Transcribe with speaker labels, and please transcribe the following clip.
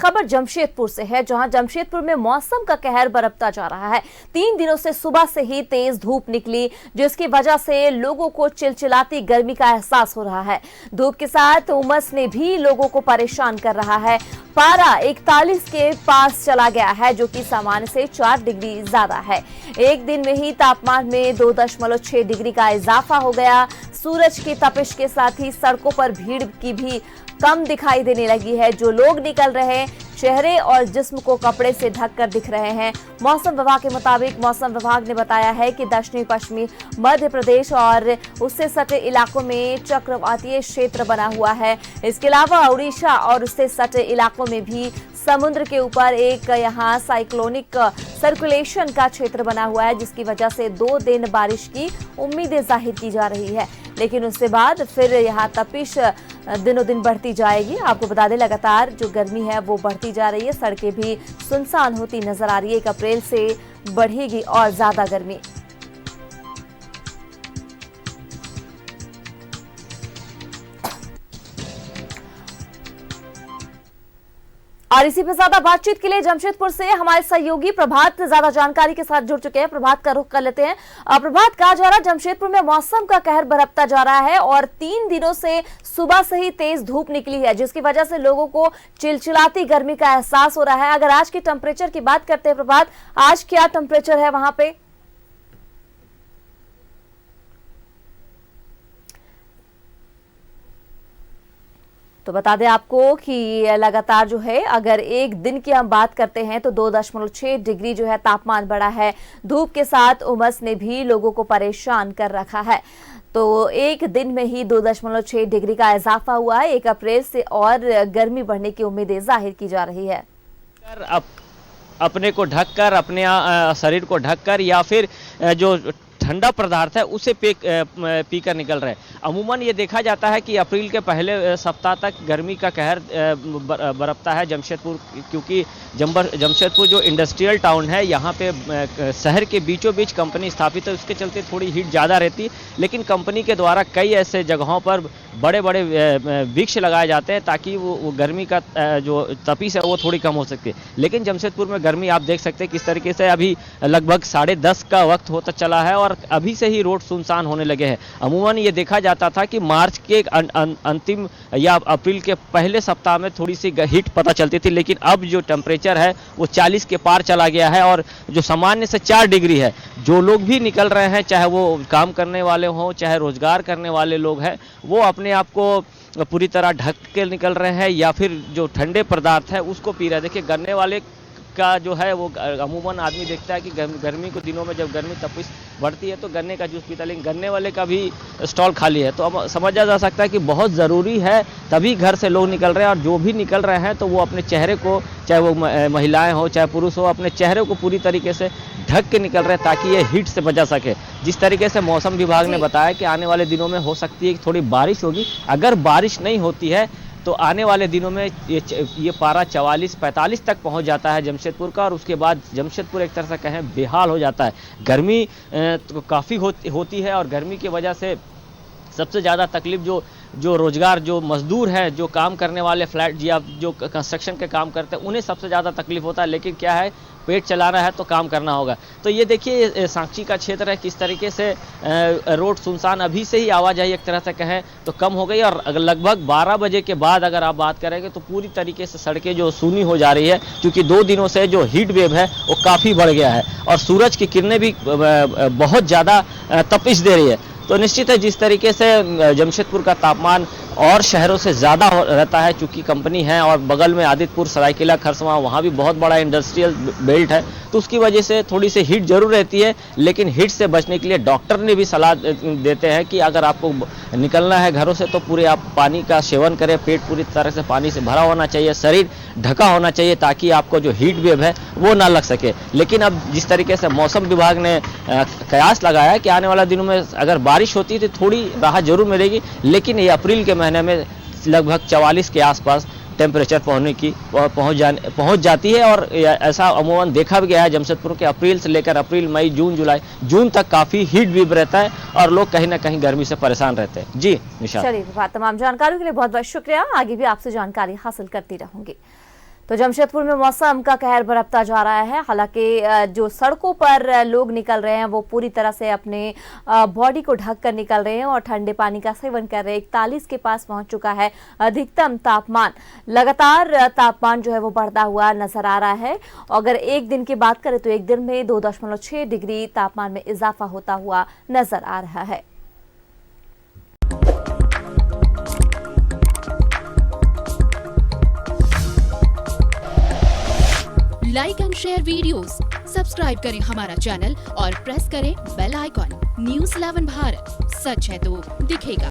Speaker 1: खबर जमशेदपुर से है, जहां जमशेदपुर में मौसम का कहर बरपता जा रहा है। 3 दिनों से सुबह से ही तेज धूप निकली, जिसकी वजह से लोगों को चिलचिलाती गर्मी का एहसास हो रहा है। धूप के साथ उमस ने भी लोगों को परेशान कर रहा है। पारा 41 के पास चला गया है, जो कि सामान्य से 4 डिग्री ज्यादा है। एक दिन में ही तापमान में 2.6 डिग्री का इजाफा हो गया। सूरज की तपिश के साथ ही सड़कों पर भीड़ की भी कम दिखाई देने लगी है। जो लोग निकल रहे हैं, चेहरे और जिस्म को कपड़े से ढककर दिख रहे हैं। मौसम विभाग के मुताबिक मौसम विभाग ने बताया है कि दक्षिणी पश्चिमी मध्य प्रदेश और उससे सटे इलाकों में चक्रवातीय क्षेत्र बना हुआ है। इसके अलावा उड़ीसा और उससे सटे इलाकों में भी समुद्र के ऊपर एक यहाँ साइक्लोनिक सर्कुलेशन का क्षेत्र बना हुआ है, जिसकी वजह से 2 दिन बारिश की उम्मीदें जाहिर की जा रही है। लेकिन उसके बाद फिर यहाँ तपिश दिनों दिन बढ़ती जाएगी। आपको बता दें, लगातार जो गर्मी है वो बढ़ती जा रही है। सड़कें भी सुनसान होती नजर आ रही है। 1 अप्रैल से बढ़ेगी और ज्यादा गर्मी। और इसी पे ज्यादा बातचीत के लिए जमशेदपुर से हमारे सहयोगी प्रभात ज्यादा जानकारी के साथ जुड़ चुके हैं। प्रभात का रुख कर लेते हैं। प्रभात, कहा जा रहा है जमशेदपुर में मौसम का कहर बरपता जा रहा है और 3 दिनों से सुबह से ही तेज धूप निकली है, जिसकी वजह से लोगों को चिलचिलाती गर्मी का एहसास हो रहा है। अगर आज की टेम्परेचर की बात करते हैं प्रभात, आज क्या टेम्परेचर है वहां पे? तो बता दें आपको कि लगातार जो है, अगर एक दिन की हम बात करते हैं तो 2.6 डिग्री जो है तापमान बढ़ा है। धूप के साथ उमस ने भी लोगों को परेशान कर रखा है। तो एक दिन में ही 2.6 डिग्री का इजाफा हुआ है। 1 अप्रैल से और गर्मी बढ़ने की उम्मीदें जाहिर की जा रही है।
Speaker 2: अपने को ढककर, अपने शरीर को ढककर या फिर जो ठंडा पदार्थ है उसे पीकर निकल रहे हैं। अमूमन ये देखा जाता है कि अप्रैल के पहले सप्ताह तक गर्मी का कहर बरपता है जमशेदपुर, क्योंकि जमशेदपुर जो इंडस्ट्रियल टाउन है, यहाँ पे शहर के बीचों बीच कंपनी स्थापित है, उसके चलते थोड़ी हीट ज़्यादा रहती है। लेकिन कंपनी के द्वारा कई ऐसे जगहों पर बड़े बड़े वृक्ष लगाए जाते हैं ताकि वो गर्मी का जो तपिश है वो थोड़ी कम हो सकती है। लेकिन जमशेदपुर में गर्मी आप देख सकते हैं किस तरीके से अभी लगभग 10:30 का वक्त होता चला है और अभी से ही रोड सुनसान होने लगे हैं। अमूमन ये देखा जाता था कि मार्च के अंतिम या अप्रैल के पहले सप्ताह में थोड़ी सी हीट पता चलती थी, लेकिन अब जो टेम्परेचर है वो 40 के पार चला गया है और जो सामान्य से 4 डिग्री है। जो लोग भी निकल रहे हैं, चाहे वो काम करने वाले हों, चाहे रोजगार करने वाले लोग हैं, वो अपने आप को पूरी तरह ढक के निकल रहे हैं या फिर जो ठंडे पदार्थ है उसको पी रहे हैं। देखिए, गन्ने वाले का जो है वो अमूमन आदमी देखता है कि गर्मी के दिनों में जब गर्मी तपिश बढ़ती है तो गन्ने का जूस पीता है, लेकिन गन्ने वाले का भी स्टॉल खाली है। तो अब समझा जा सकता है कि बहुत ज़रूरी है, तभी घर से लोग निकल रहे हैं। और जो भी निकल रहे हैं तो वो अपने चेहरे को, चाहे वो महिलाएं हो चाहे पुरुष हो, अपने चेहरे को पूरी तरीके से ढक के निकल रहे हैं ताकि ये हीट से बचा सके। जिस तरीके से मौसम विभाग ने बताया कि आने वाले दिनों में हो सकती है कि थोड़ी बारिश होगी। अगर बारिश नहीं होती है तो आने वाले दिनों में ये पारा 44-45 तक पहुंच जाता है जमशेदपुर का, और उसके बाद जमशेदपुर एक तरह से कहें बेहाल हो जाता है। गर्मी तो काफ़ी होती है और गर्मी की वजह से सबसे ज़्यादा तकलीफ जो रोजगार, जो मजदूर है, जो काम करने वाले फ्लैट या जो कंस्ट्रक्शन के काम करते हैं, उन्हें सबसे ज़्यादा तकलीफ होता है। लेकिन क्या है, पेट चलाना है तो काम करना होगा। तो ये देखिए सांची का क्षेत्र है, किस तरीके से रोड सुनसान, अभी से ही आवाजाही एक तरह से कहें तो कम हो गई। और लगभग 12 बजे के बाद अगर आप बात करेंगे तो पूरी तरीके से सड़कें जो सूनी हो जा रही है, क्योंकि 2 दिनों से जो हीट वेव है वो काफ़ी बढ़ गया है और सूरज की किरणें भी बहुत ज़्यादा तपिश दे रही है। तो निश्चित है जिस तरीके से जमशेदपुर का तापमान और शहरों से ज़्यादा रहता है, चूँकि कंपनी है और बगल में आदितपुर, सरायकेला, खरसवां, वहाँ भी बहुत बड़ा इंडस्ट्रियल बेल्ट है, तो उसकी वजह से थोड़ी सी हीट जरूर रहती है। लेकिन हीट से बचने के लिए डॉक्टर ने भी सलाह देते हैं कि अगर आपको निकलना है घरों से तो पूरे आप पानी का सेवन करें, पेट पूरी तरह से पानी से भरा होना चाहिए, शरीर ढका होना चाहिए ताकि आपको जो हीट वेव है वो ना लग सके। लेकिन अब जिस तरीके से मौसम विभाग ने कयास लगाया है कि आने वाले दिनों में अगर बारिश होती है तो थोड़ी राहत जरूर मिलेगी, लेकिन ये अप्रैल के महीने में लगभग 44 के आसपास टेम्परेचर पहुंच जाती है। और ऐसा अमूमन देखा भी गया है जमशेदपुर के अप्रैल से लेकर अप्रैल, मई, जून, जुलाई, जून तक काफ़ी हीट वेव रहता है और लोग कहीं ना कहीं गर्मी से परेशान रहते हैं। जी निशा,
Speaker 1: चलिए, तमाम जानकारी के लिए बहुत बहुत शुक्रिया। आगे भी आपसे जानकारी हासिल करती रहूंगी। तो जमशेदपुर में मौसम का कहर बरपता जा रहा है। हालांकि जो सड़कों पर लोग निकल रहे हैं वो पूरी तरह से अपने बॉडी को ढक कर निकल रहे हैं और ठंडे पानी का सेवन कर रहे हैं। 41 के पास पहुंच चुका है अधिकतम तापमान। लगातार तापमान जो है वो बढ़ता हुआ नजर आ रहा है। अगर एक दिन की बात करें तो एक दिन में 2.6 डिग्री तापमान में इजाफा होता हुआ नजर आ रहा है।
Speaker 3: Like and share videos, subscribe करें हमारा चैनल और प्रेस करें बेल आइकॉन। न्यूज़ 11 भारत, सच है तो दिखेगा।